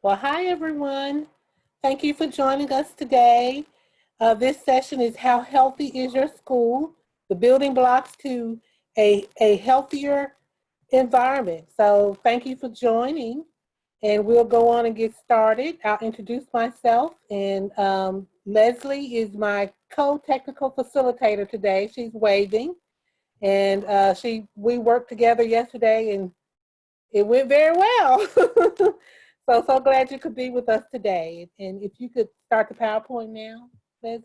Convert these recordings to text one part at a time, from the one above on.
Well, hi everyone. Thank you for joining us today. This session is How Healthy is Your School? The Building Blocks to a Healthier Environment. So thank you for joining, and we'll go on and get started. I'll introduce myself, and Leslie is my co-technical facilitator today. She's waving, and we worked together yesterday, and it went very well. So glad you could be with us today. And if you could start the PowerPoint now, Liz.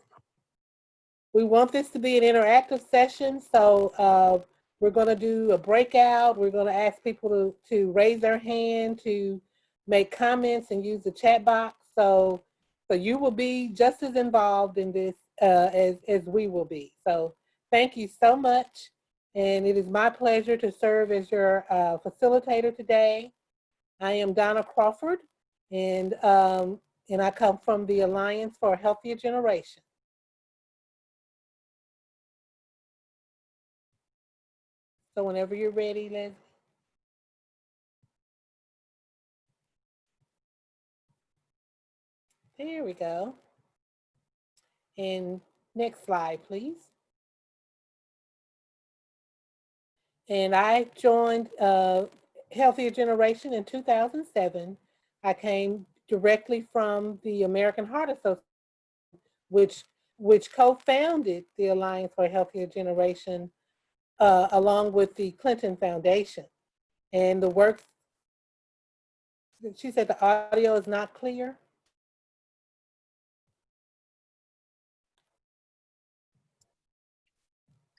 We want this to be an interactive session, so we're going to do a breakout. We're going to ask people to raise their hand, to make comments, and use the chat box. So you will be just as involved in this as we will be. So thank you so much. And it is my pleasure to serve as your facilitator today. I am Donna Crawford, and I come from the Alliance for a Healthier Generation. So whenever you're ready, Leslie. There we go. And next slide, please. And I joined Healthier Generation in 2007. I came directly from the American Heart Association, which co-founded the Alliance for a Healthier Generation along with the Clinton Foundation. And the work, she said the audio is not clear.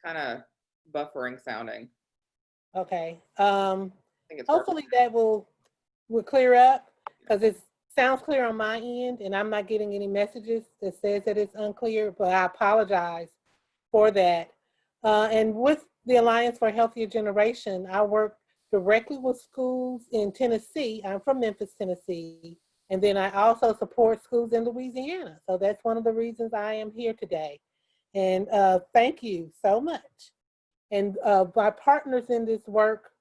Kind of buffering sounding. Okay. Hopefully that will clear up, because it sounds clear on my end, and I'm not getting any messages that says that it's unclear, but I apologize for that. And with the Alliance for a Healthier Generation, I work directly with schools in Tennessee. I'm from Memphis, Tennessee. And then I also support schools in Louisiana. So that's one of the reasons I am here today. And thank you so much. And my partners in this work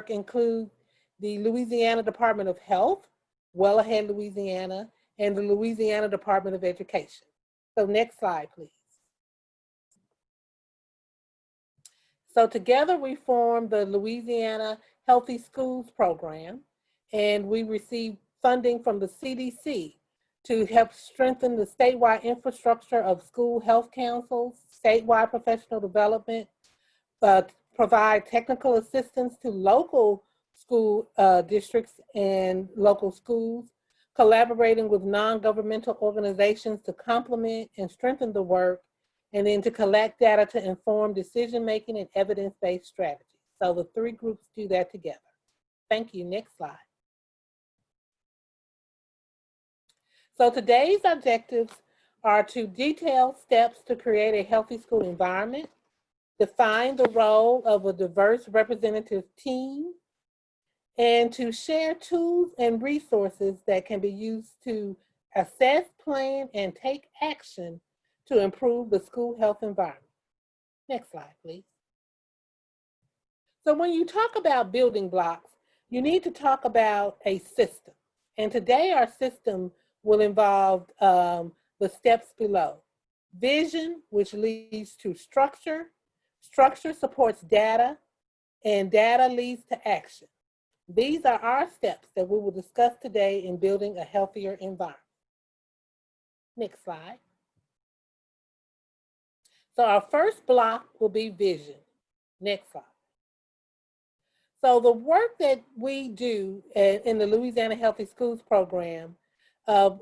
include the Louisiana Department of Health, Well Ahead Louisiana, and the Louisiana Department of Education. So next slide, please. So together we formed the Louisiana Healthy Schools Program, and we received funding from the CDC to help strengthen the statewide infrastructure of school health councils, statewide professional development, provide technical assistance to local school districts and local schools, collaborating with non-governmental organizations to complement and strengthen the work, and then to collect data to inform decision-making and evidence-based strategies. So the three groups do that together. Thank you. Next slide. So today's objectives are to detail steps to create a healthy school environment, define the role of a diverse representative team, and to share tools and resources that can be used to assess, plan, and take action to improve the school health environment. Next slide, please. So when you talk about building blocks, you need to talk about a system. And today our system will involve the steps below. Vision, which leads to structure. Structure supports data, and data leads to action. These are our steps that we will discuss today in building a healthier environment. Next slide. So our first block will be vision. Next slide. So the work that we do in the Louisiana Healthy Schools Program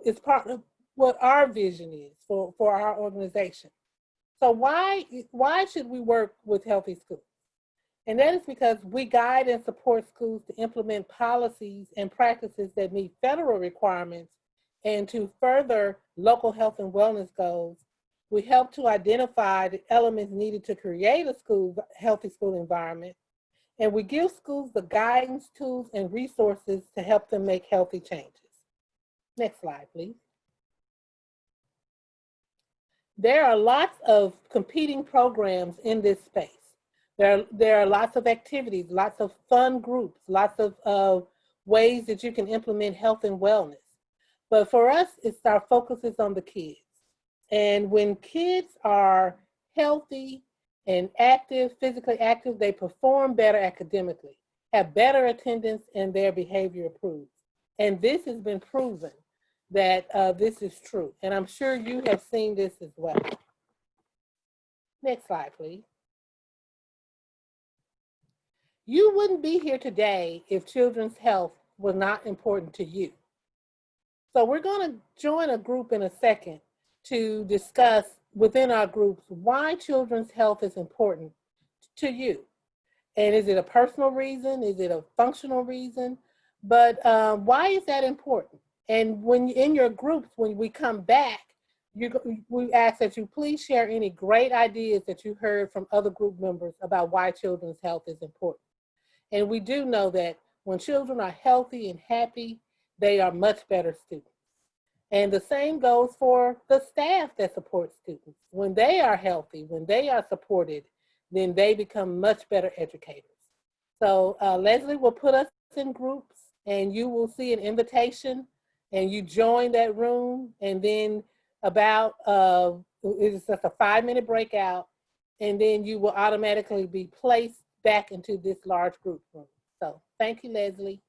is part of what our vision is for our organization. So why should we work with healthy schools? And that is because we guide and support schools to implement policies and practices that meet federal requirements and to further local health and wellness goals. We help to identify the elements needed to create a healthy school environment. And we give schools the guidance, tools, and resources to help them make healthy changes. Next slide, please. There are lots of competing programs in this space. There are lots of activities, lots of fun groups, lots of ways that you can implement health and wellness. But for us, it's our focus is on the kids. And when kids are healthy and active, physically active, they perform better academically, have better attendance, and their behavior improves. And this has been proven that this is true. And I'm sure you have seen this as well. Next slide, please. You wouldn't be here today if children's health was not important to you. So we're going to join a group in a second to discuss within our groups why children's health is important to you. And is it a personal reason? Is it a functional reason? But why is that important? And when in your groups, when we come back, we ask that you please share any great ideas that you heard from other group members about why children's health is important. And we do know that when children are healthy and happy, they are much better students. And the same goes for the staff that supports students. When they are healthy, when they are supported, then they become much better educators. So Leslie will put us in groups and you will see an invitation and you join that room, and then about, it's just a 5-minute breakout, and then you will automatically be placed back into this large group room. So thank you, Leslie.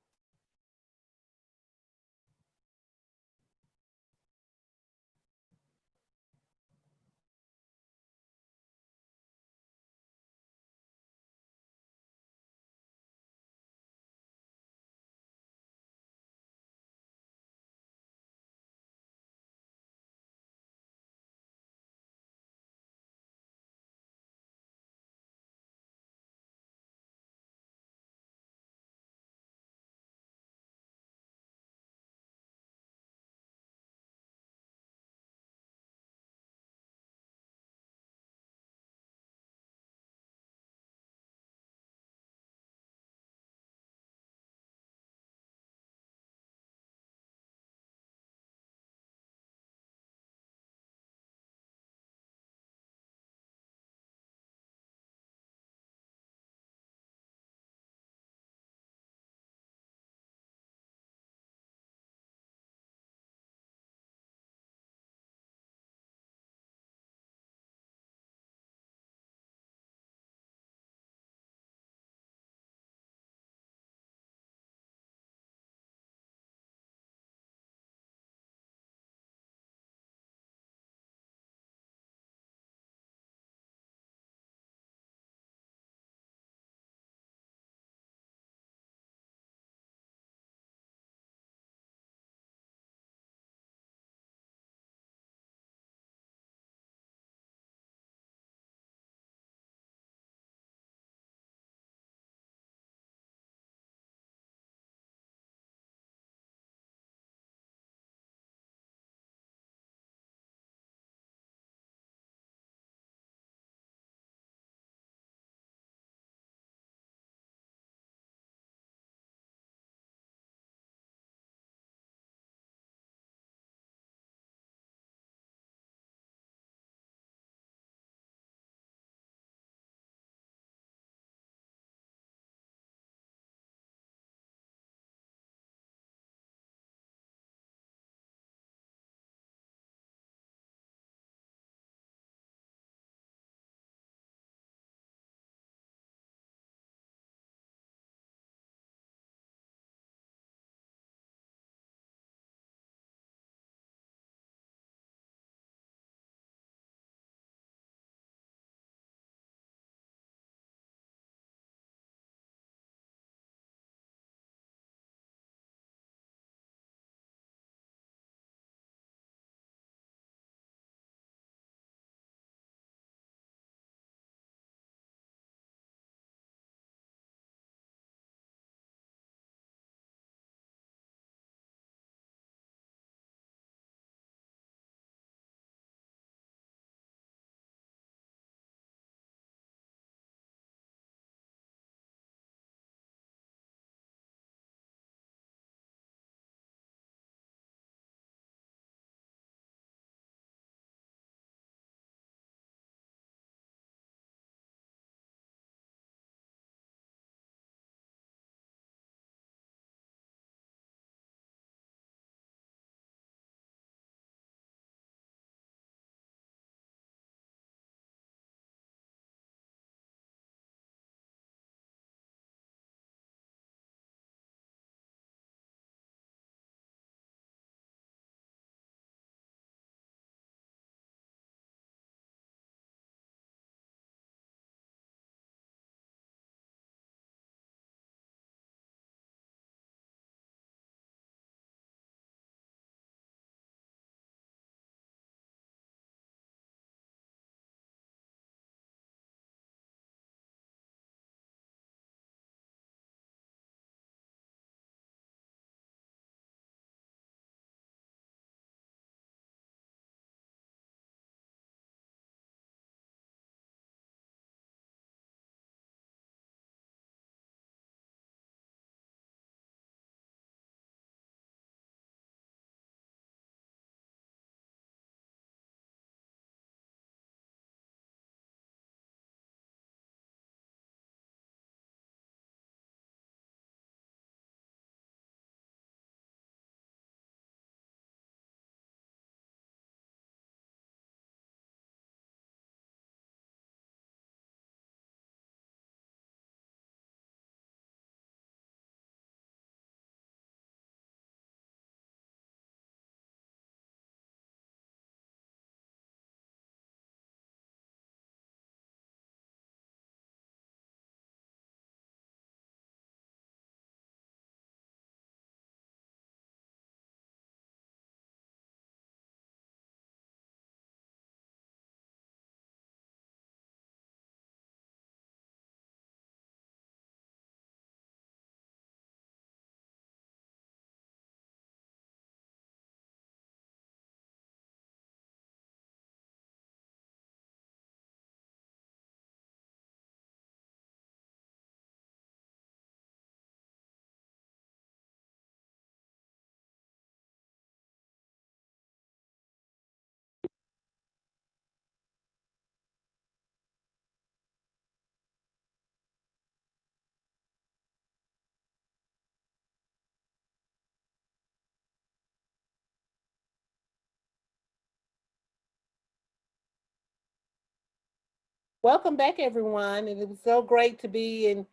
Welcome back, everyone. And it was so great to be in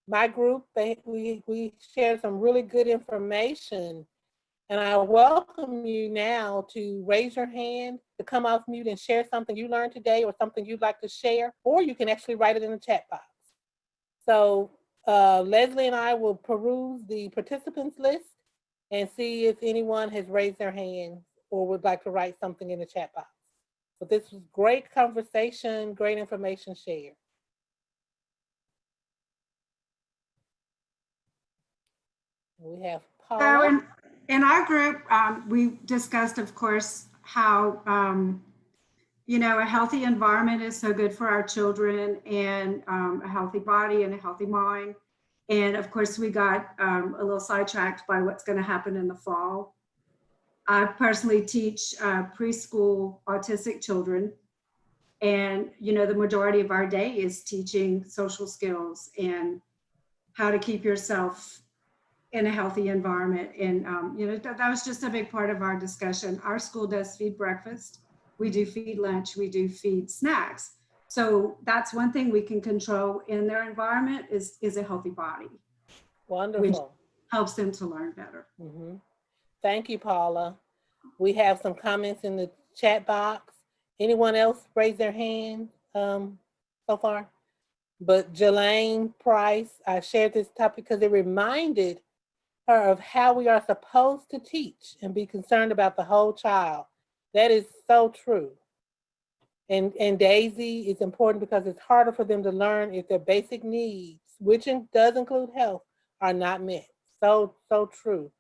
my group. We shared some really good information. And I welcome you now to raise your hand, to come off mute and share something you learned today or something you'd like to share, or you can actually write it in the chat box. So Leslie and I will peruse the participants list and see if anyone has raised their hand or would like to write something in the chat box. But this was great conversation, great information shared. We have So Paula. in our group, we discussed, of course, how, a healthy environment is so good for our children, and a healthy body and a healthy mind. And of course, we got a little sidetracked by what's going to happen in the fall. I personally teach preschool autistic children. And, the majority of our day is teaching social skills and how to keep yourself in a healthy environment. And, that was just a big part of our discussion. Our school does feed breakfast. We do feed lunch. We do feed snacks. So that's one thing we can control in their environment is a healthy body. Wonderful. Which helps them to learn better. Mm-hmm. Thank you, Paula. We have some comments in the chat box. Anyone else raise their hand so far? But Jelaine Price, I shared this topic because it reminded her of how we are supposed to teach and be concerned about the whole child. That is so true. And Daisy is important because it's harder for them to learn if their basic needs, which does include health, are not met. So true.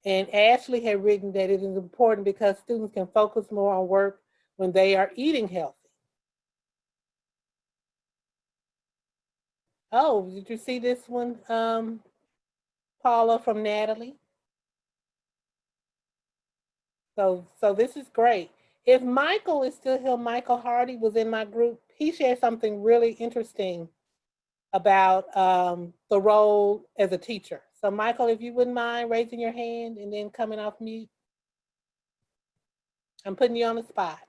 And Ashley had written that it is important because students can focus more on work when they are eating healthy. Oh, did you see this one, Paula, from Natalie? So this is great. If Michael is still here, Michael Hardy was in my group. He shared something really interesting about the role as a teacher. So Michael, if you wouldn't mind raising your hand and then coming off mute. I'm putting you on the spot.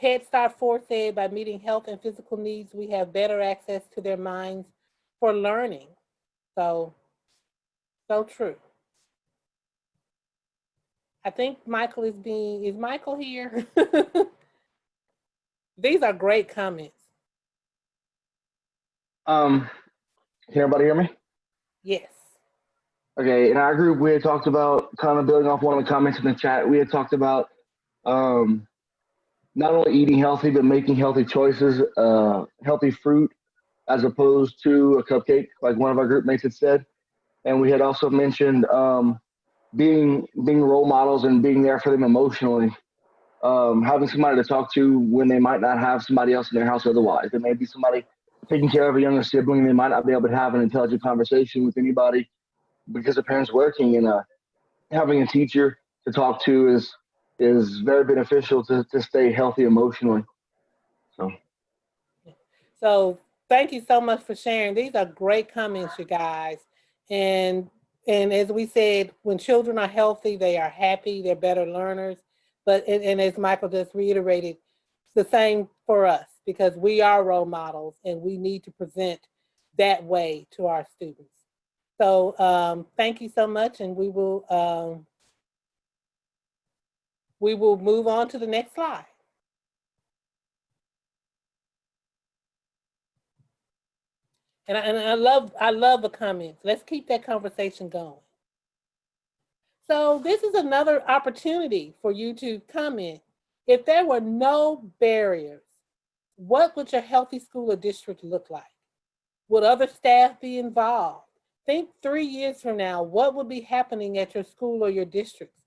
Head Start 4 said by meeting health and physical needs, we have better access to their minds for learning. So true. I think Michael is Michael here? These are great comments. Can everybody hear me? Yes. Okay, in our group, we had talked about, kind of building off one of the comments in the chat, we had talked about not only eating healthy, but making healthy choices, healthy fruit, as opposed to a cupcake, like one of our group mates had said. And we had also mentioned being role models and being there for them emotionally, having somebody to talk to when they might not have somebody else in their house otherwise. There may be somebody taking care of a younger sibling. They might not be able to have an intelligent conversation with anybody because the parent's working, and having a teacher to talk to is very beneficial to stay healthy emotionally. So thank you so much for sharing. These are great comments, you guys. And as we said, when children are healthy, they are happy, they're better learners. But and as Michael just reiterated, it's the same for us because we are role models and we need to present that way to our students. So thank you so much, and we will move on to the next slide. And I love the comments. Let's keep that conversation going. So this is another opportunity for you to comment. If there were no barriers, what would your healthy school or district look like? Would other staff be involved? Think 3 years from now, what would be happening at your school or your district?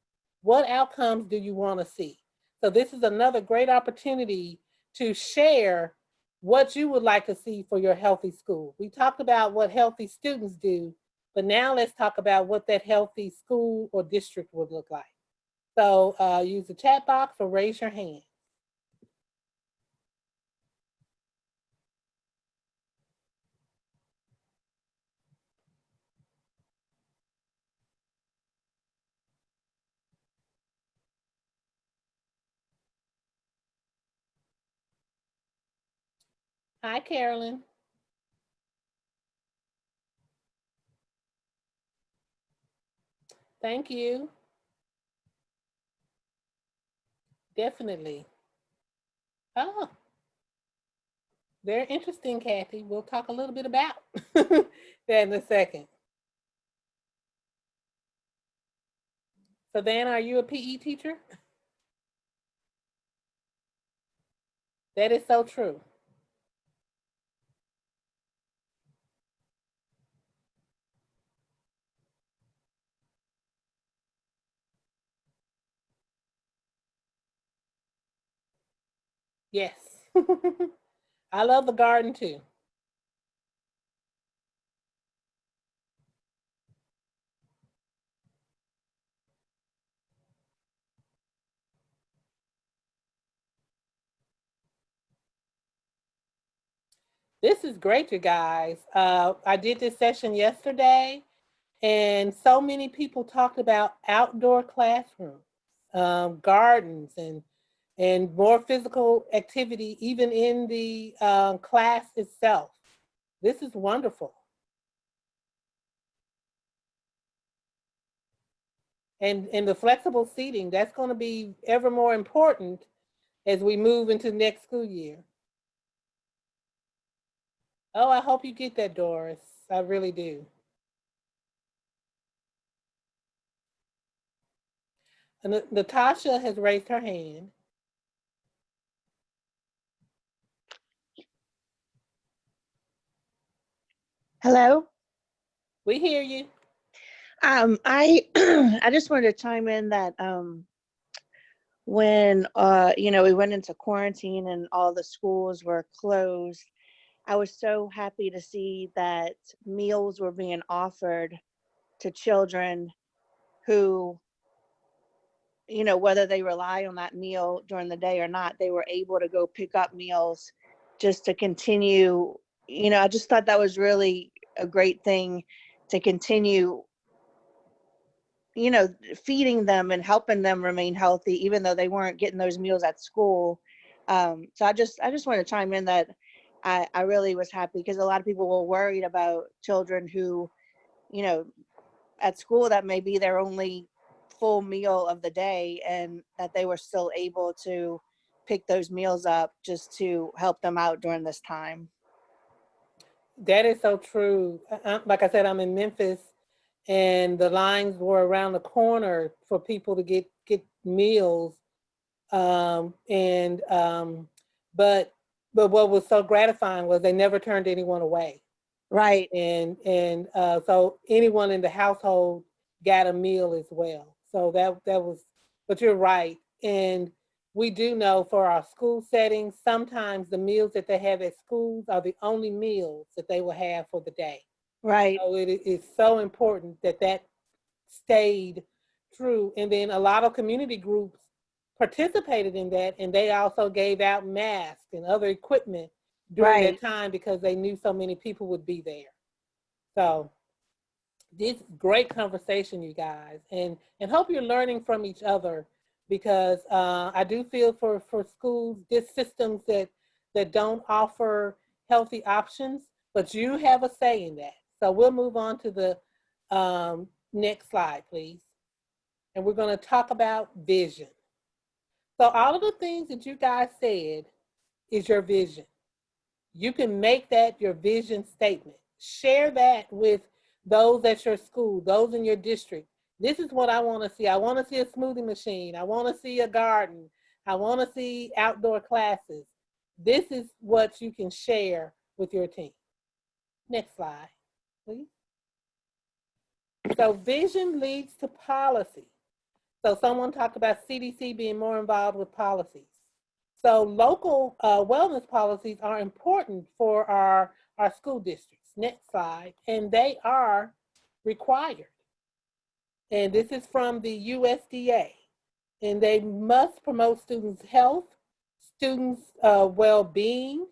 What outcomes do you want to see? So this is another great opportunity to share what you would like to see for your healthy school. We talked about what healthy students do, but now let's talk about what that healthy school or district would look like. So use the chat box or raise your hand. Hi, Carolyn. Thank you. Definitely. Oh, very interesting, Kathy. We'll talk a little bit about that in a second. Savannah, are you a PE teacher? That is so true. Yes. I love the garden too. This is great, you guys. I did this session yesterday, and so many people talked about outdoor classrooms, gardens, and more physical activity, even in the class itself. This is wonderful. And the flexible seating, that's going to be ever more important as we move into next school year. Oh, I hope you get that, Doris. I really do. And Natasha has raised her hand. Hello. We hear you. I I just wanted to chime in that when we went into quarantine and all the schools were closed, I was so happy to see that meals were being offered to children who, whether they rely on that meal during the day or not, they were able to go pick up meals just to continue. I just thought that was really a great thing to continue feeding them and helping them remain healthy, even though they weren't getting those meals at school. So I just want to chime in that I really was happy because a lot of people were worried about children who, you know, at school that may be their only full meal of the day, and that they were still able to pick those meals up just to help them out during this time. That is so true. Like I said, I'm in Memphis, and the lines were around the corner for people to get meals. And but what was so gratifying was they never turned anyone away. Right. And so anyone in the household got a meal as well. So that was. But you're right, and we do know for our school settings, sometimes the meals that they have at schools are the only meals that they will have for the day. Right. So it is so important that that stayed true. And then a lot of community groups participated in that, and they also gave out masks and other equipment during Right. that time because they knew so many people would be there. So this great conversation, you guys, and hope you're learning from each other, because I do feel for schools, this systems that don't offer healthy options, but you have a say in that. So we'll move on to the next slide, please. And we're going to talk about vision. So all of the things that you guys said is your vision. You can make that your vision statement. Share that with those at your school, those in your district. This is what I want to see. I want to see a smoothie machine. I want to see a garden. I want to see outdoor classes. This is what you can share with your team. Next slide, please. So vision leads to policy. So someone talked about CDC being more involved with policies. So local wellness policies are important for our school districts. Next slide. And they are required. And this is from the USDA. And they must promote students' health, students' well-being,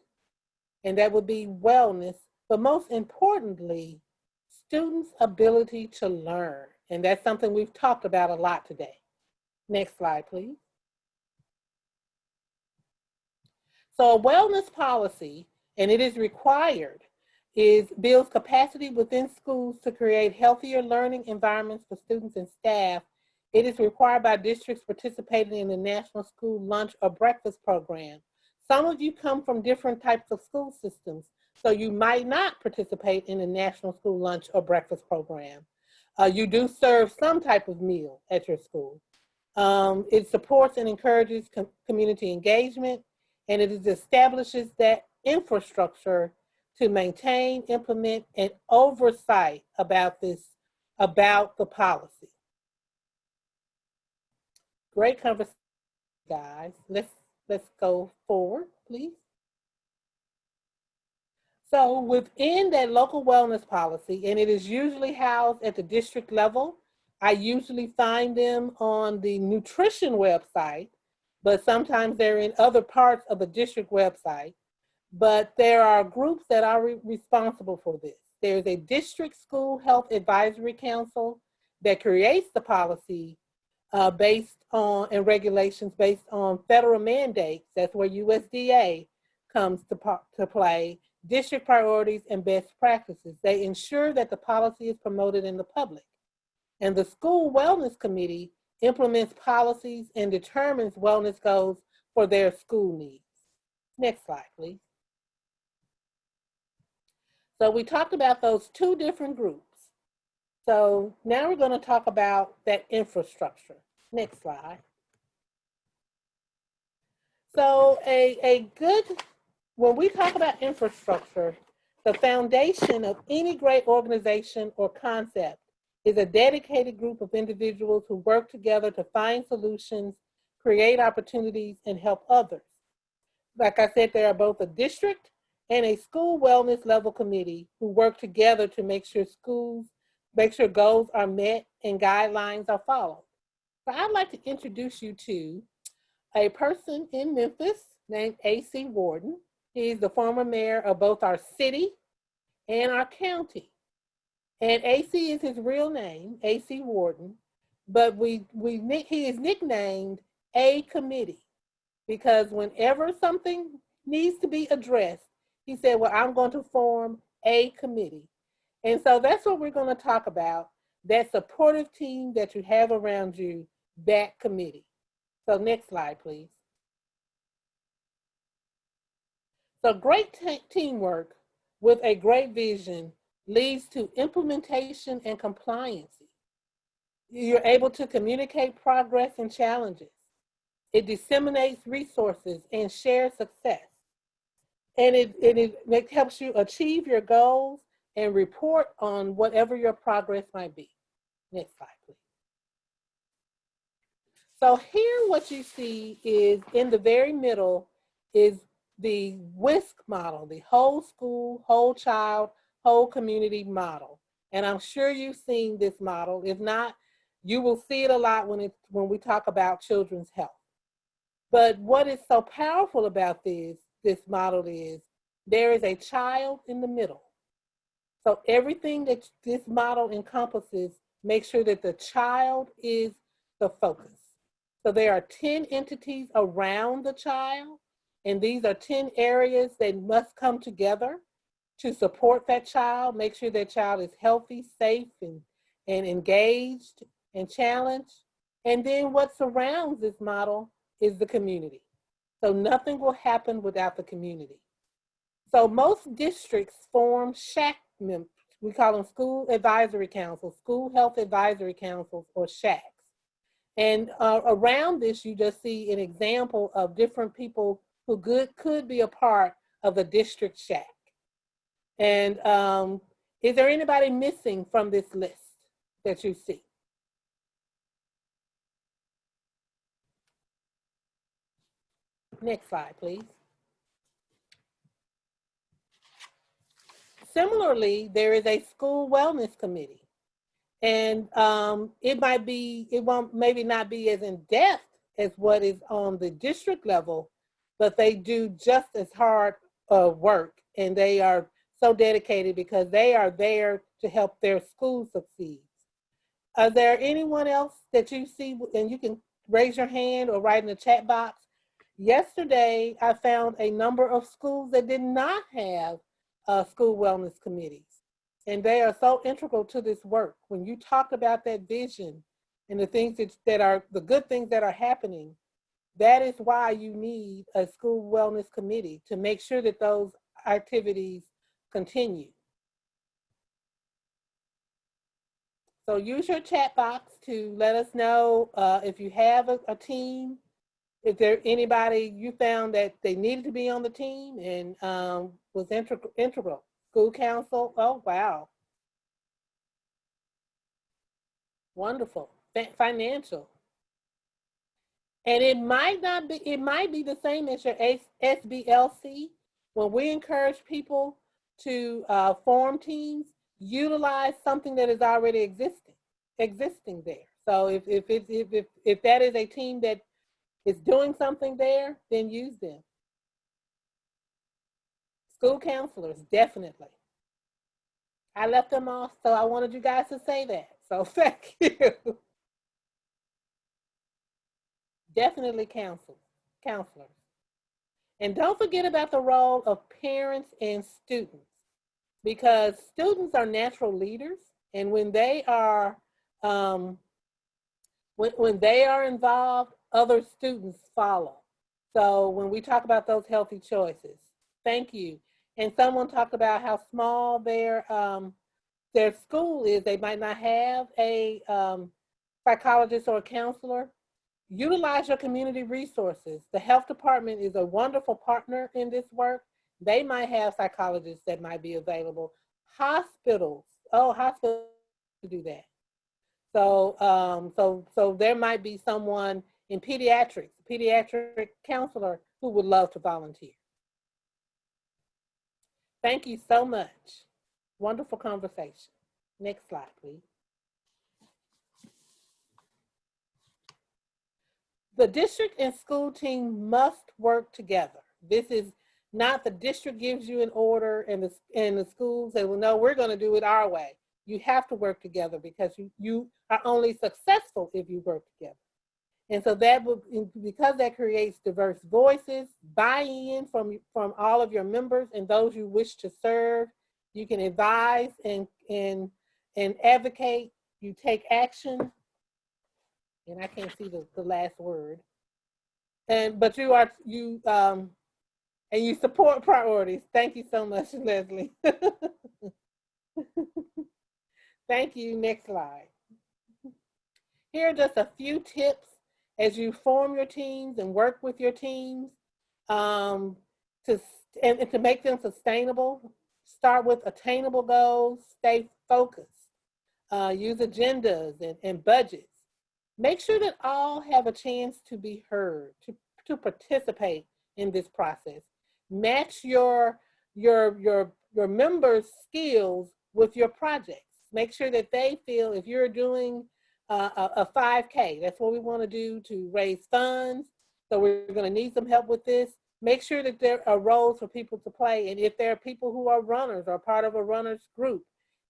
and that would be wellness. But most importantly, students' ability to learn. And that's something we've talked about a lot today. Next slide, please. So a wellness policy, and it is required, builds capacity within schools to create healthier learning environments for students and staff. It is required by districts participating in the National School Lunch or Breakfast Program. Some of you come from different types of school systems, so you might not participate in the National School Lunch or Breakfast Program. You do serve some type of meal at your school. It supports and encourages community engagement, and it establishes that infrastructure to maintain, implement, and oversight about the policy. Great conversation, guys. Let's go forward, please. So within that local wellness policy, and it is usually housed at the district level, I usually find them on the nutrition website, but sometimes they're in other parts of the district website. But there are groups that are responsible for this. There's a district school health advisory council that creates the policy based on, and regulations based on federal mandates. That's where USDA comes to play, district priorities and best practices. They ensure that the policy is promoted in the public. And the school wellness committee implements policies and determines wellness goals for their school needs. Next slide, please. So we talked about those two different groups. So now we're going to talk about that infrastructure. Next slide. So when we talk about infrastructure, the foundation of any great organization or concept is a dedicated group of individuals who work together to find solutions, create opportunities, and help others. Like I said, there are both a district and a school wellness level committee who work together to make sure goals are met and guidelines are followed. So I'd like to introduce you to a person in Memphis named A.C. Warden. He's the former mayor of both our city and our county. And AC is his real name, A.C. Warden, but he is nicknamed A Committee because whenever something needs to be addressed, he said, well, I'm going to form a committee. And so that's what we're going to talk about, that supportive team that you have around you, that committee. So next slide, please. So great teamwork with a great vision leads to implementation and compliance. You're able to communicate progress and challenges. It disseminates resources and shares success. And it helps you achieve your goals and report on whatever your progress might be. Next slide, please. So here what you see is in the very middle is the WISC model, the whole school, whole child, whole community model. And I'm sure you've seen this model. If not, you will see it a lot when we talk about children's health. But what is so powerful about this model is there is a child in the middle. So everything that this model encompasses, make sure that the child is the focus. So there are 10 entities around the child, and these are 10 areas that must come together to support that child, make sure that child is healthy, safe, and engaged and challenged. And then what surrounds this model is the community. So nothing will happen without the community. So most districts form SHAC members. We call them school advisory councils, school health advisory councils, or SHACs. And around this, you just see an example of different people who could be a part of a district SHAC. And is there anybody missing from this list that you see? Next slide, please. Similarly, there is a school wellness committee. And it won't maybe not be as in depth as what is on the district level, but they do just as hard work, and they are so dedicated because they are there to help their school succeed. Are there anyone else that you see, and you can raise your hand or write in the chat box, Yesterday, I found a number of schools that did not have school wellness committees. And they are so integral to this work. When you talk about that vision and the things that are the good things that are happening, that is why you need a school wellness committee to make sure that those activities continue. So use your chat box to let us know if you have a team, if there anybody you found that they needed to be on the team and was integral. School council, oh wow. Wonderful. Financial. And it might not be, it might be the same as your SBLC. When we encourage people to form teams, utilize something that is already existing there. So if that is a team that is doing something there, then use them. School counselors, definitely. I left them off, so I wanted you guys to say that. So thank you. Definitely counselors. And don't forget about the role of parents and students, because students are natural leaders, and when they are when they are involved, other students follow. So when we talk about those healthy choices, thank you. And someone talked about how small their school is. They might not have a psychologist or a counselor. Utilize your community resources. The health department is a wonderful partner in this work. They might have psychologists that might be available. Hospitals, hospitals do that. So, so there might be someone in pediatrics, a pediatric counselor who would love to volunteer. Thank you so much. Wonderful conversation. Next slide, please. The district and school team must work together. This is not the district gives you an order and the schools say, well, no, we're going to do it our way. You have to work together because you are only successful if you work together. And so that will, because that creates diverse voices, buy-in from all of your members and those you wish to serve. You can advise and advocate. You take action. And I can't see the last word. But you support priorities. Thank you so much, Leslie. Thank you. Next slide. Here are just a few tips as you form your teams and work with your teams to make them sustainable. Start with attainable goals. Stay focused. Use agendas and budgets. Make sure that all have a chance to be heard, to participate in this process. Match your members' skills with your projects. Make sure that they feel if you're doing a 5K, that's what we want to do to raise funds. So we're going to need some help with this. Make sure that there are roles for people to play. And if there are people who are runners or part of a runners group,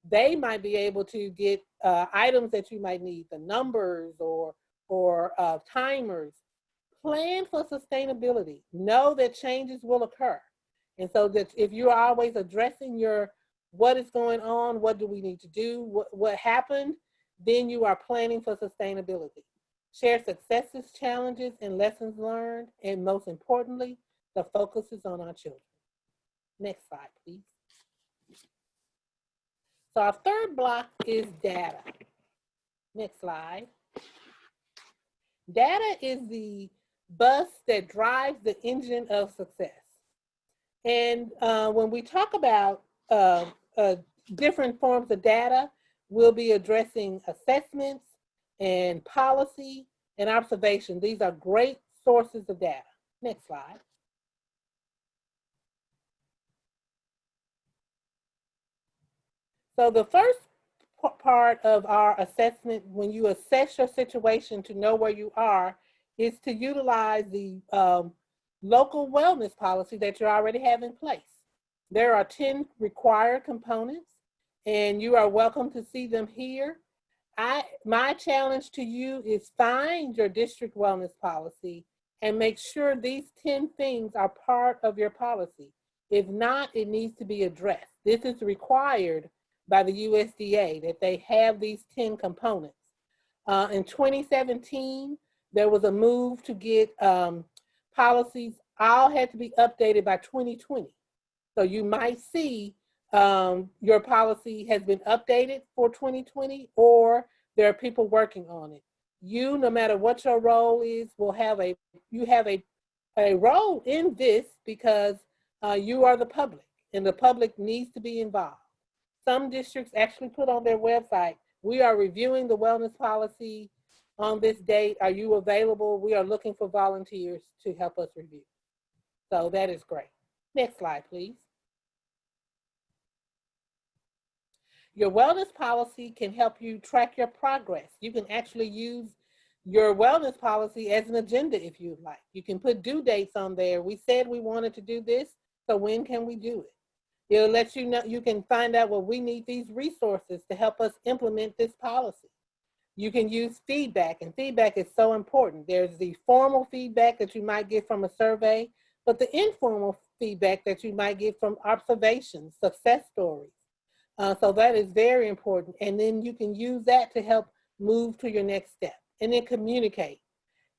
they might be able to get items that you might need, the numbers or timers. Plan for sustainability. Know that changes will occur. And so that if you're always addressing what is going on, what do we need to do, what happened, then you are planning for sustainability. Share successes, challenges, and lessons learned. And most importantly, the focus is on our children. Next slide, please. So our third block is data. Next slide. Data is the bus that drives the engine of success. And when we talk about different forms of data, we'll be addressing assessments and policy and observation. These are great sources of data. Next slide. So the first part of our assessment, when you assess your situation to know where you are, is to utilize the local wellness policy that you already have in place. There are 10 required components, and you are welcome to see them here. My challenge to you is find your district wellness policy and make sure these 10 things are part of your policy. If not, it needs to be addressed. This is required by the USDA that they have these 10 components. In 2017, there was a move to get policies all had to be updated by 2020. So you might see your policy has been updated for 2020, or there are people working on it. You, no matter what your role is, will have a role in this because you are the public, and the public needs to be involved. Some districts actually put on their website, we are reviewing the wellness policy on this date. Are you available? We are looking for volunteers to help us review. So that is great. Next slide, please. Your wellness policy can help you track your progress. You can actually use your wellness policy as an agenda if you'd like. You can put due dates on there. We said we wanted to do this, so when can we do it? It'll let you know, you can find out, well, we need these resources to help us implement this policy. You can use feedback, and feedback is so important. There's the formal feedback that you might get from a survey, but the informal feedback that you might get from observations, success stories. So that is very important. And then you can use that to help move to your next step. And then communicate.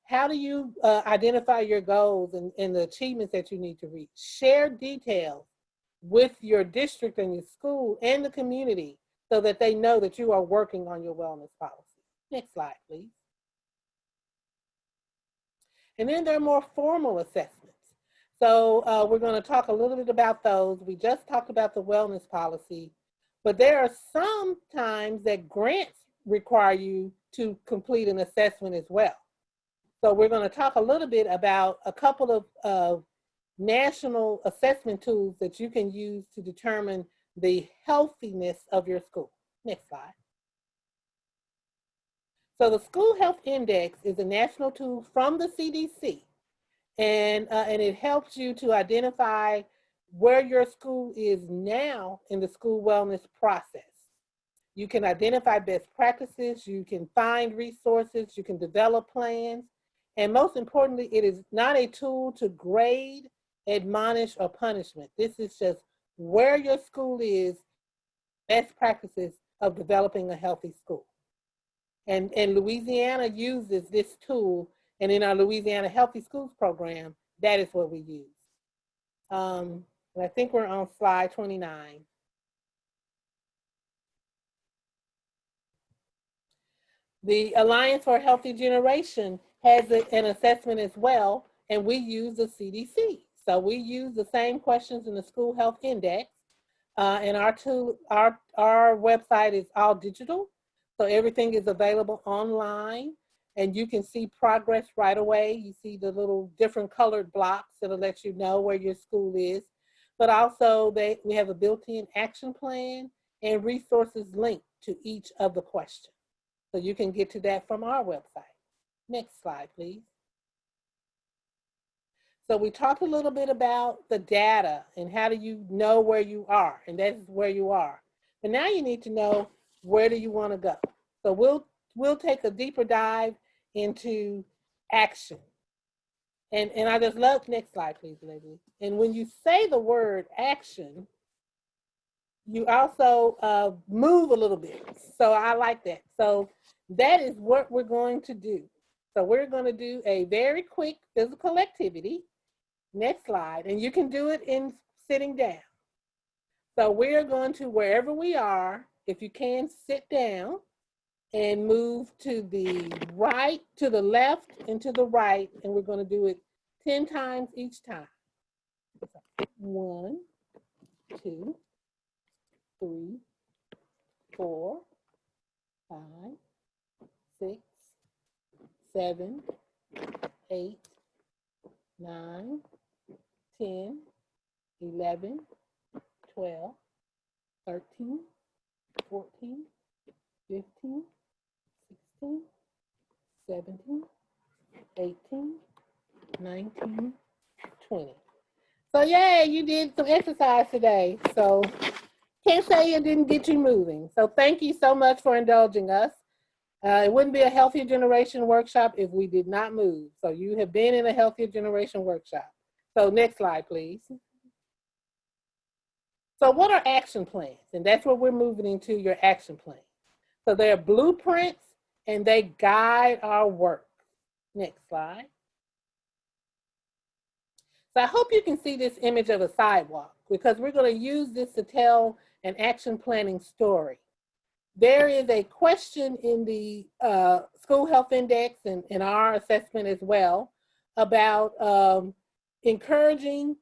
How do you identify your goals and the achievements that you need to reach? Share details with your district and your school and the community so that they know that you are working on your wellness policy. Next slide, please. And then there are more formal assessments. So we're going to talk a little bit about those. We just talked about the wellness policy, but there are some times that grants require you to complete an assessment as well. So we're going to talk a little bit about a couple of national assessment tools that you can use to determine the healthiness of your school. Next slide. So the School Health Index is a national tool from the CDC, and it helps you to identify where your school is now in the school wellness process. You can identify best practices, you can find resources, you can develop plans, and most importantly, it is not a tool to grade, admonish, or punishment. This is just where your school is, best practices of developing a healthy school. And Louisiana uses this tool, and in our Louisiana Healthy Schools program, that is what we use. And I think we're on slide 29. The Alliance for a Healthy Generation has an assessment as well, and we use the CDC. So we use the same questions in the School Health Index, and our website is all digital, so everything is available online, and you can see progress right away. You see the little different colored blocks that'll let you know where your school is, but also we have a built-in action plan and resources linked to each of the questions. So you can get to that from our website. Next slide, please. So we talked a little bit about the data and how do you know where you are, and that is where you are. But now you need to know, where do you want to go? So we'll take a deeper dive into action. And I just love, next slide, please, ladies. And when you say the word action, you also move a little bit. So I like that. So that is what we're going to do. So we're going to do a very quick physical activity. Next slide. And you can do it in sitting down. So we're going to, wherever we are, if you can, sit down and move to the right, to the left, and to the right. And we're going to do it 10 times each time. 1, 2, 3, 4, 5, 6, 7, 8, 9, 10, 11, 12, 13, 14, 15, 16, 17, 18, 19, 20. So yay, you did some exercise today. So can't say it didn't get you moving. So thank you so much for indulging us. It wouldn't be a Healthier Generation workshop if we did not move. So you have been in a Healthier Generation workshop. So next slide, please. So what are action plans? And that's what we're moving into, your action plan. So they're blueprints and they guide our work. Next slide. So I hope you can see this image of a sidewalk because we're going to use this to tell an action planning story. There is a question in the School Health Index and in our assessment as well about encouraging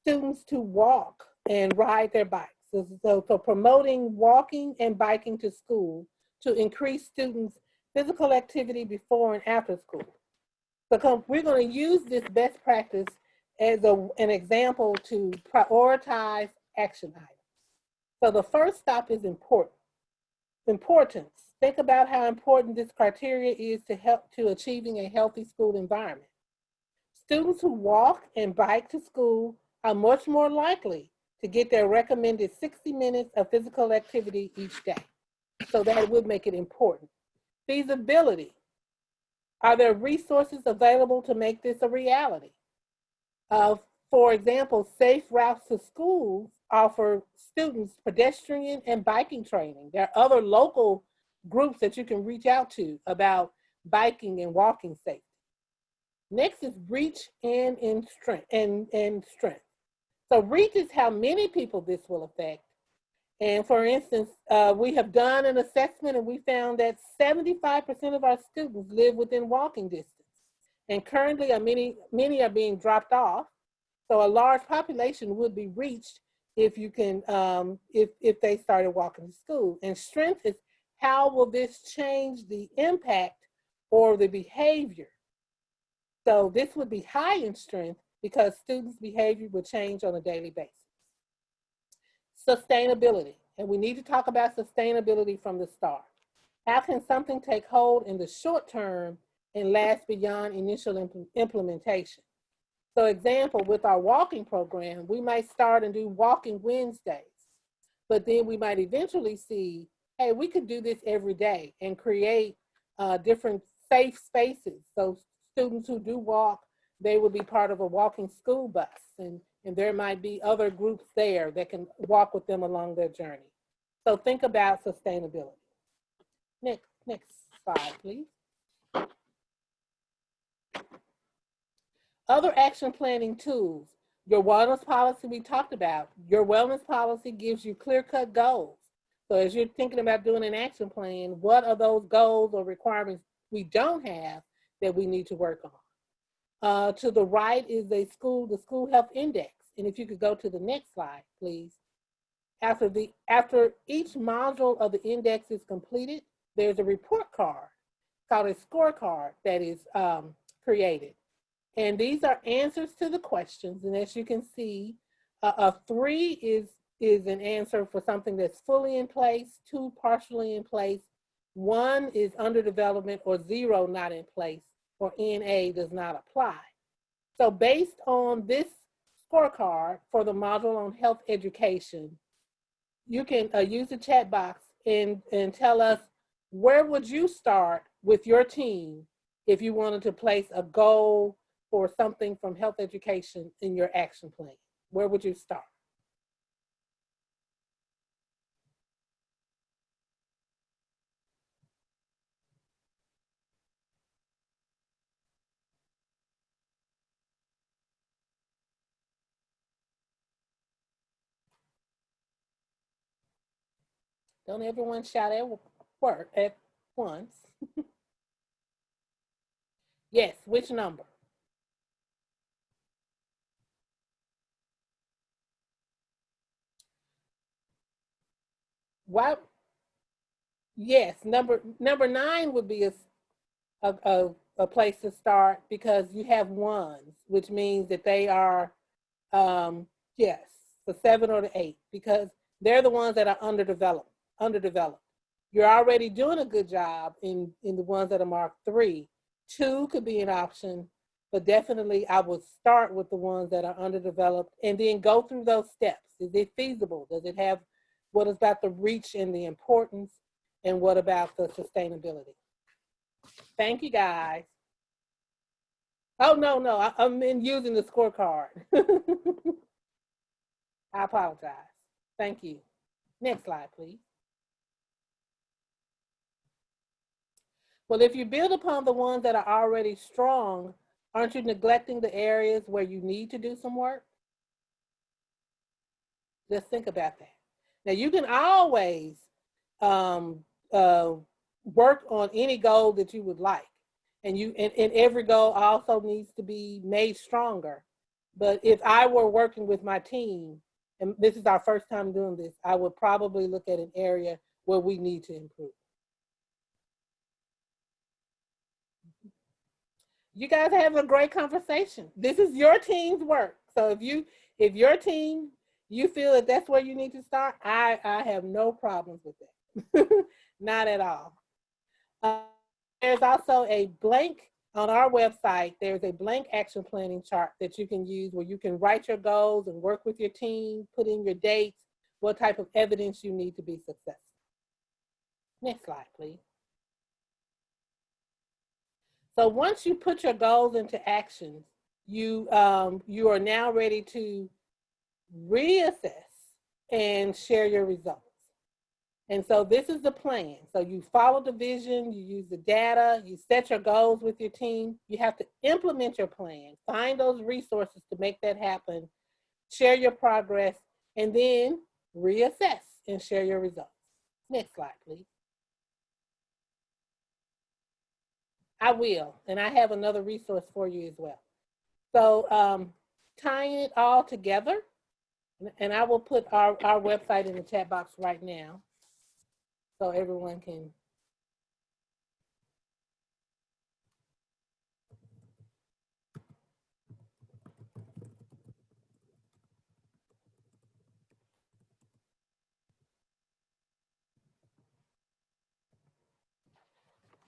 students to walk and ride their bikes. So promoting walking and biking to school to increase students' physical activity before and after school. So we're going to use this best practice as an example to prioritize action items. So the first stop is importance. Think about how important this criteria is to help to achieving a healthy school environment. Students who walk and bike to school are much more likely to get their recommended 60 minutes of physical activity each day. So that would make it important. Feasibility. Are there resources available to make this a reality? For example, Safe Routes to Schools offer students pedestrian and biking training. There are other local groups that you can reach out to about biking and walking safety. Next is reach and strength. So reach is how many people this will affect. And for instance, we have done an assessment and we found that 75% of our students live within walking distance. And currently many are being dropped off. So a large population would be reached if you can, if they started walking to school. And strength is how will this change the impact or the behavior? So this would be high in strength because students' behavior would change on a daily basis. Sustainability, and we need to talk about sustainability from the start. How can something take hold in the short term and last beyond initial implementation? So example, with our walking program, we might start and do walking Wednesdays, but then we might eventually see, hey, we could do this every day and create different safe spaces. So students who do walk, they will be part of a walking school bus, and there might be other groups there that can walk with them along their journey. So think about sustainability. Next slide, please. Other action planning tools. Your wellness policy we talked about. Your wellness policy gives you clear-cut goals. So as you're thinking about doing an action plan, what are those goals or requirements we don't have that we need to work on? To the right is the School Health Index. And if you could go to the next slide, please. After each module of the index is completed, there's a report card called a scorecard that is created. And these are answers to the questions. And as you can see, a 3 is an answer for something that's fully in place, 2 partially in place, 1 is under development, or 0 not in place, or NA does not apply. So based on this scorecard for the module on health education, you can use the chat box and tell us where would you start with your team if you wanted to place a goal for something from health education in your action plan. Where would you start? Don't everyone shout at work at once. Yes, which number? Why? Yes, number 9 would be a place to start because you have 1s, which means that they are, yes, the 7 or the 8, because they're the ones that are underdeveloped. You're already doing a good job in the ones that are marked 3. 2 could be an option, but definitely I would start with the ones that are underdeveloped and then go through those steps. Is it feasible? Does it have, what is about the reach and the importance, and what about the sustainability? Thank you, guys. Oh, no, I'm in using the scorecard. I apologize. Thank you. Next slide, please. Well, if you build upon the ones that are already strong, aren't you neglecting the areas where you need to do some work? Just think about that. Now, you can always work on any goal that you would like. And every goal also needs to be made stronger. But if I were working with my team, and this is our first time doing this, I would probably look at an area where we need to improve. You guys are having a great conversation. This is your team's work. So if your team, you feel that that's where you need to start, I have no problems with that. Not at all. There's also a blank on our website. There's a blank action planning chart that you can use where you can write your goals and work with your team, put in your dates, what type of evidence you need to be successful. Next slide, please. So once you put your goals into action, you are now ready to reassess and share your results. And so this is the plan. So you follow the vision, you use the data, you set your goals with your team. You have to implement your plan, find those resources to make that happen, share your progress, and then reassess and share your results. Next slide, please. I will, and I have another resource for you as well. So tying it all together, and I will put our website in the chat box right now so everyone can.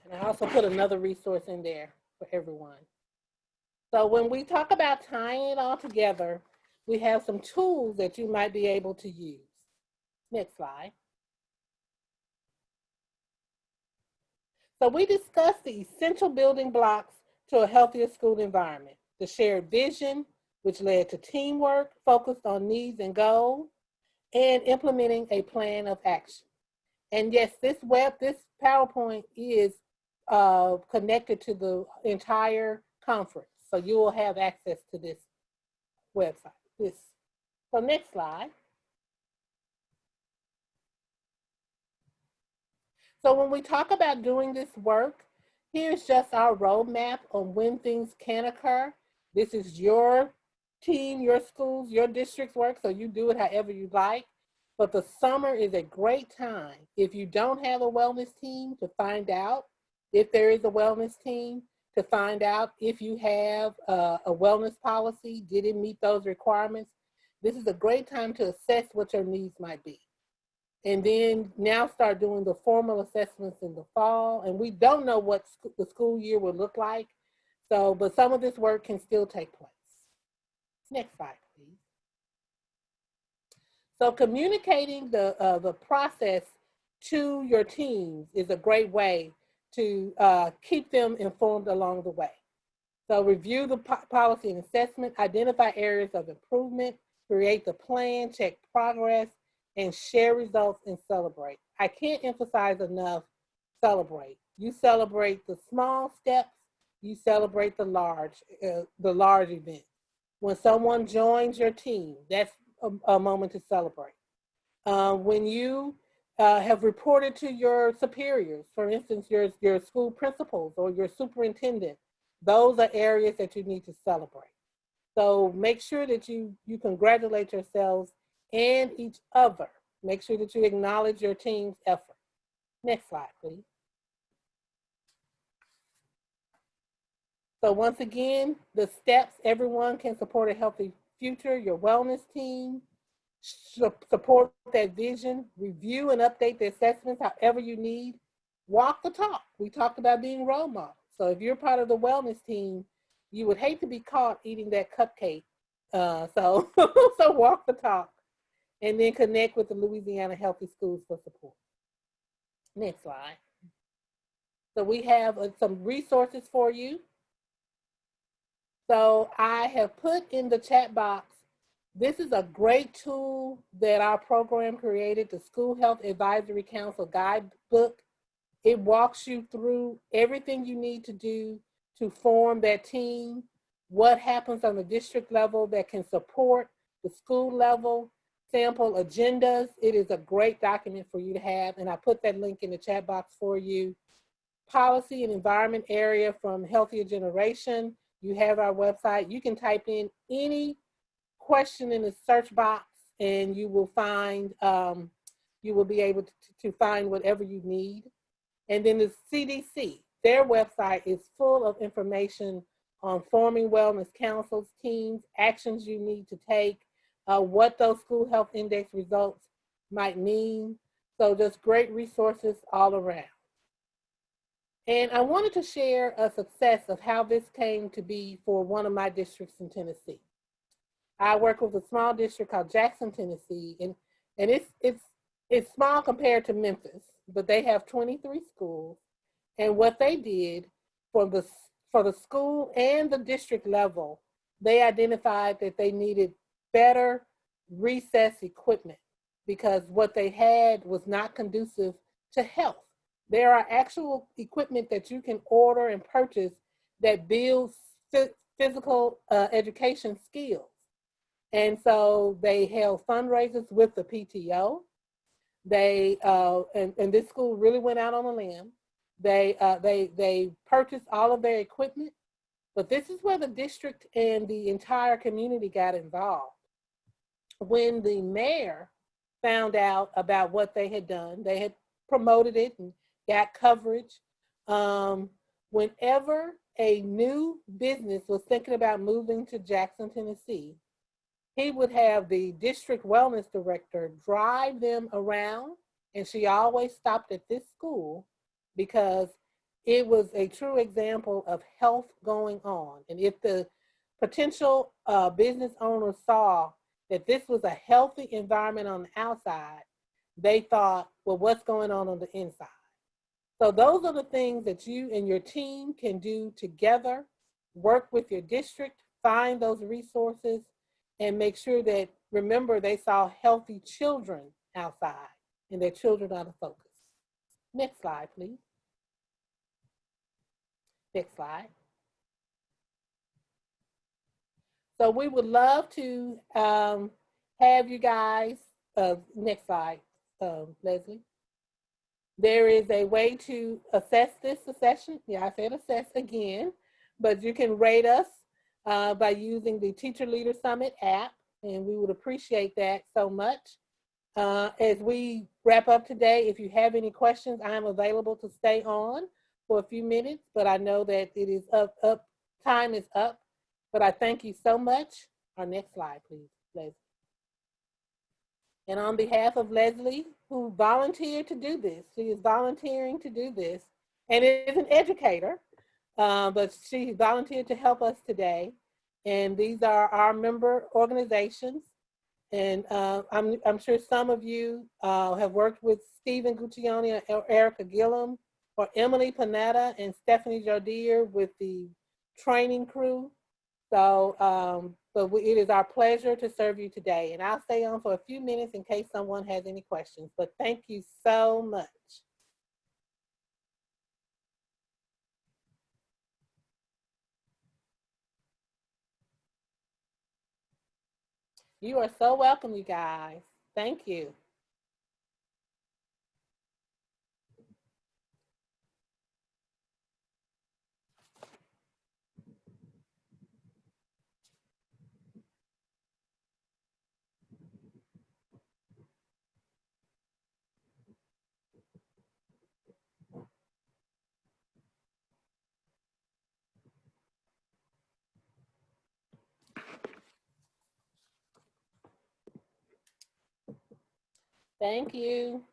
And I also put another resource in there for everyone. So when we talk about tying it all together, we have some tools that you might be able to use. Next slide. So we discussed the essential building blocks to a healthier school environment. The shared vision, which led to teamwork, focused on needs and goals, and implementing a plan of action. And yes, this PowerPoint is connected to the entire conference. So you will have access to this website. So next slide. So when we talk about doing this work, here's just our roadmap on when things can occur. This is your team, your schools, your district's work, so you do it however you like. But the summer is a great time. If you don't have a wellness team, to find out if there is a wellness team, to find out if you have a wellness policy, did it meet those requirements? This is a great time to assess what your needs might be. And then now start doing the formal assessments in the fall. And we don't know what the school year will look like. So, but some of this work can still take place. Next slide, please. So communicating the process to your teams is a great way to keep them informed along the way. So review the policy and assessment, identify areas of improvement, create the plan, check progress, and share results and celebrate. I can't emphasize enough, celebrate. You celebrate the small steps, you celebrate the large event. When someone joins your team, that's a moment to celebrate. When you have reported to your superiors, for instance, your school principals or your superintendent, those are areas that you need to celebrate. So make sure that you congratulate yourselves and each other. Make sure that you acknowledge your team's effort. Next slide, please. So once again, the steps, everyone can support a healthy future, your wellness team, support that vision, review and update the assessments however you need, walk the talk. We talked about being role models. So if you're part of the wellness team, you would hate to be caught eating that cupcake. So walk the talk and then connect with the Louisiana Healthy Schools for support. Next slide. So we have some resources for you. So I have put in the chat box, this is a great tool that our program created, the School Health Advisory Council Guidebook. It walks you through everything you need to do to form that team, what happens on the district level that can support the school level, sample agendas. It is a great document for you to have, and I put that link in the chat box for you. Policy and environment area from Healthier Generation. You have our website. You can type in any question in the search box and you will find, you will be able to find whatever you need. And then the CDC, their website is full of information on forming wellness councils, teams, actions you need to take, what those school health index results might mean. So just great resources all around. And I wanted to share a success of how this came to be for one of my districts in Tennessee. I work with a small district called Jackson, Tennessee, and it's small compared to Memphis, but they have 23 schools. And what they did for the school and the district level, they identified that they needed better recess equipment because what they had was not conducive to health. There are actual equipment that you can order and purchase that builds physical education skills. And so they held fundraisers with the PTO. They and this school really went out on a limb. They purchased all of their equipment, but this is where the district and the entire community got involved. When the mayor found out about what they had done, they had promoted it and got coverage. Whenever a new business was thinking about moving to Jackson, Tennessee, he would have the district wellness director drive them around, and she always stopped at this school because it was a true example of health going on. And if the potential business owner saw that this was a healthy environment on the outside, they thought, well, what's going on the inside? So those are the things that you and your team can do together, work with your district, find those resources, and make sure that, remember, they saw healthy children outside and their children are the focus. Next slide, please. Next slide. So we would love to have you guys, next slide, Leslie. There is a way to assess this session. Yeah, I said assess again, but you can rate us by using the Teacher Leader Summit app, and we would appreciate that so much. As we wrap up today, if you have any questions, I am available to stay on for a few minutes, but I know that it is time is up, but I thank you so much. Our next slide, please, Leslie. And on behalf of Leslie, who volunteered to do this, she is volunteering to do this, and is an educator, but she volunteered to help us today. And these are our member organizations. And I'm sure some of you have worked with Stephen Guccione or Erica Gillum, or Emily Panetta and Stephanie Jodier with the training crew. So, it is our pleasure to serve you today. And I'll stay on for a few minutes in case someone has any questions, but thank you so much. You are so welcome, you guys. Thank you. Thank you.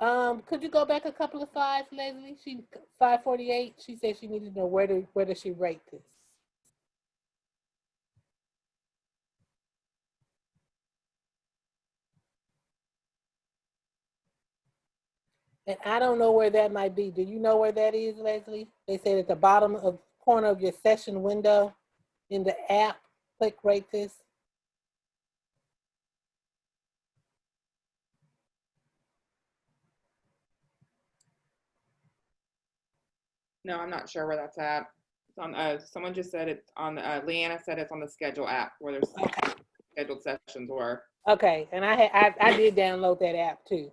Could you go back a couple of slides, Leslie? She 548. She said she needed to know where does she rate this. And I don't know where that might be. Do you know where that is, Leslie? They said at the bottom of corner of your session window in the app, click rate this. No, I'm not sure where that's at. It's on, someone just said it's on, Leanna said it's on the schedule app where there's Okay. scheduled sessions were. Okay, and I did download that app too.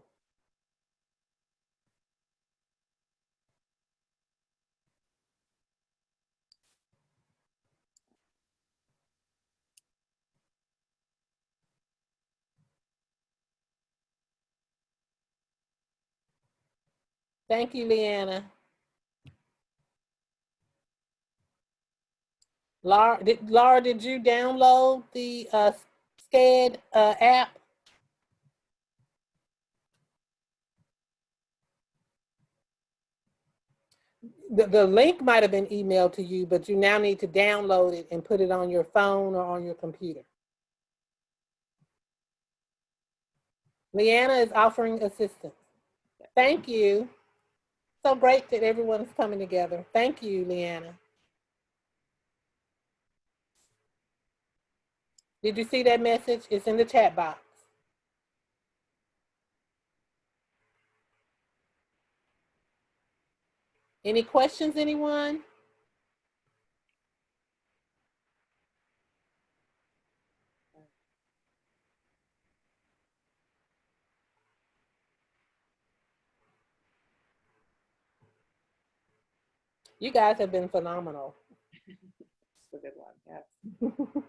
Thank you, Leanna. Laura, did you download the SCED app? The link might have been emailed to you, but you now need to download it and put it on your phone or on your computer. Leanna is offering assistance. Thank you. So great that everyone's coming together. Thank you, Leanna. Did you see that message? It's in the chat box. Any questions, anyone? You guys have been phenomenal. It's a good one, yes.